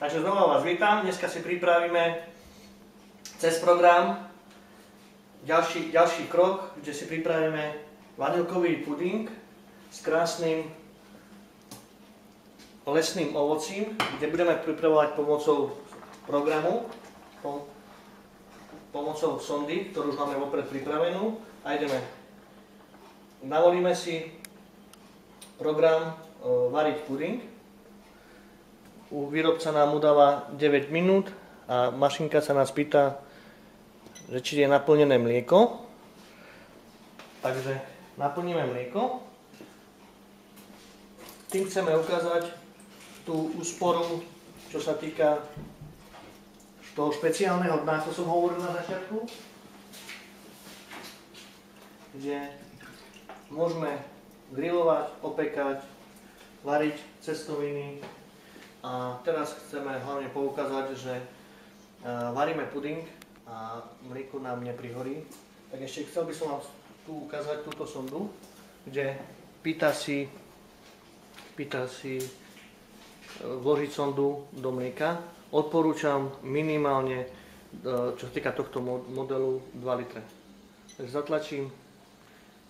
Takže znova vás vítam, dneska si pripravíme cez program ďalší krok, kde si pripravíme vanilkový puding s krásnym lesným ovocím, kde budeme pripravovať pomocou programu, pomocou sondy, ktorú už máme vopred pripravenú, a navolíme si program variť puding. Výrobca nám udáva 9 minút a mašinka sa nás pýta, že či je naplnené mlieko. Takže naplníme mlieko. Tým chceme ukázať tú úsporu, čo sa týka toho špeciálneho dna, ako som hovoril na začiatku, kde môžeme grilovať, opekať, variť cestoviny. A teraz chceme hlavne poukázať, že varíme puding a mlieko nám neprihorí. Tak ešte chcel by som vám tu ukázať túto sondu, kde pýta si vložiť sondu do mlieka. Odporúčam minimálne, čo sa týka tohto modelu, 2 litre. Takže zatlačím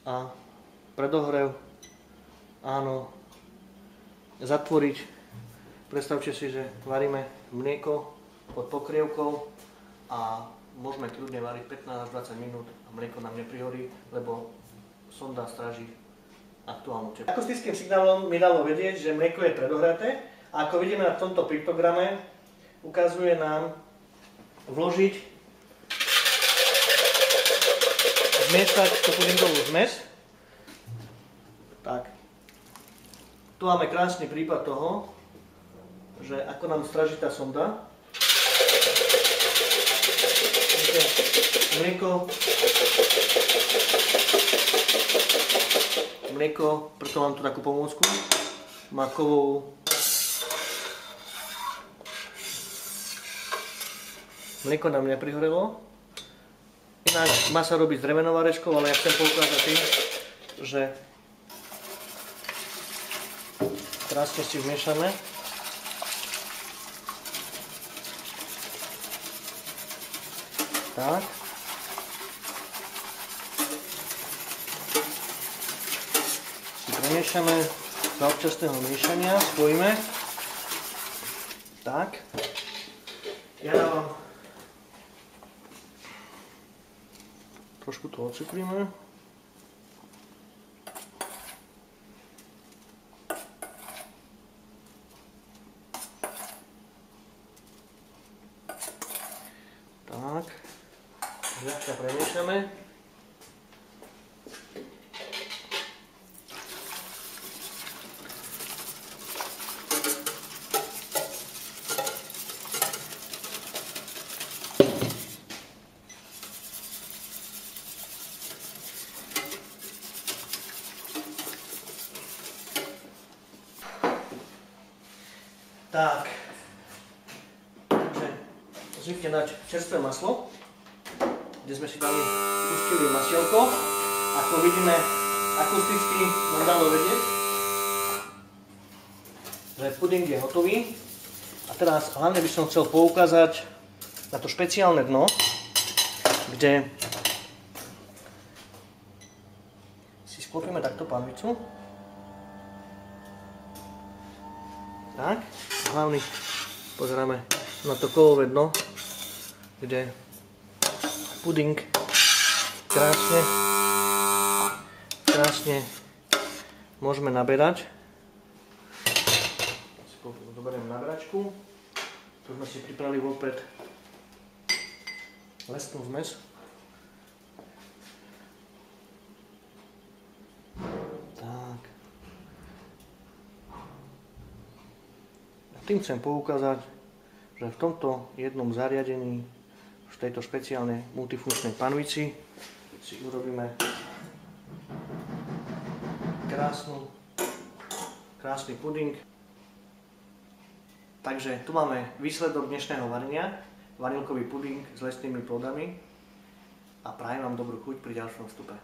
a predohrev, áno, zatvoriť. Predstavte si, že varíme mlieko pod pokrievkou a môžeme kľudne variť 15 až 20 minút a mlieko nám neprihorí, lebo sonda stráži aktuálnu teplotu. Akustickým signálom mi dalo vedieť, že mlieko je predohraté a ako vidíme na tomto piktograme, ukazuje nám vložiť, zmiešať tú pudingovú zmes. Tak. Tu máme krásny prípad toho, že ako nám stráži tá sonda. Mlieko, preto mám tu takú pomôcku, má kovovú. Mlieko nám neprihorelo. Ináč má sa robiť s drevenou varečkou, ale ja chcem poukázať tým, že krásne si vmiešame. Tak. Si premiešame za občasného miešania, spojíme. Tak. Ja dávam trošku to ocukríme. Tak. Ľahko premiešame. Tak. Takže zvykne dať čerstvé maslo, kde sme si pustili masielko. Ako vidíme, akusticky nám dalo vedieť, že puding je hotový. A teraz hlavne by som chcel poukázať na to špeciálne dno, kde si sklopíme takto panvicu. Tak, hlavne pozeráme na to kovové dno, kde puding krásne môžeme naberať. Zoberiem naberačku. Tu sme si pripravili vopred lesnú zmes. Tak. A tým chcem poukázať, že v tomto jednom zariadení, v tejto špeciálnej multifunkčnej panvici, si urobíme krásny puding. Takže tu máme výsledok dnešného varenia, vanilkový puding s lesnými plodami, a prajem vám dobrú chuť pri ďalšom vstupe.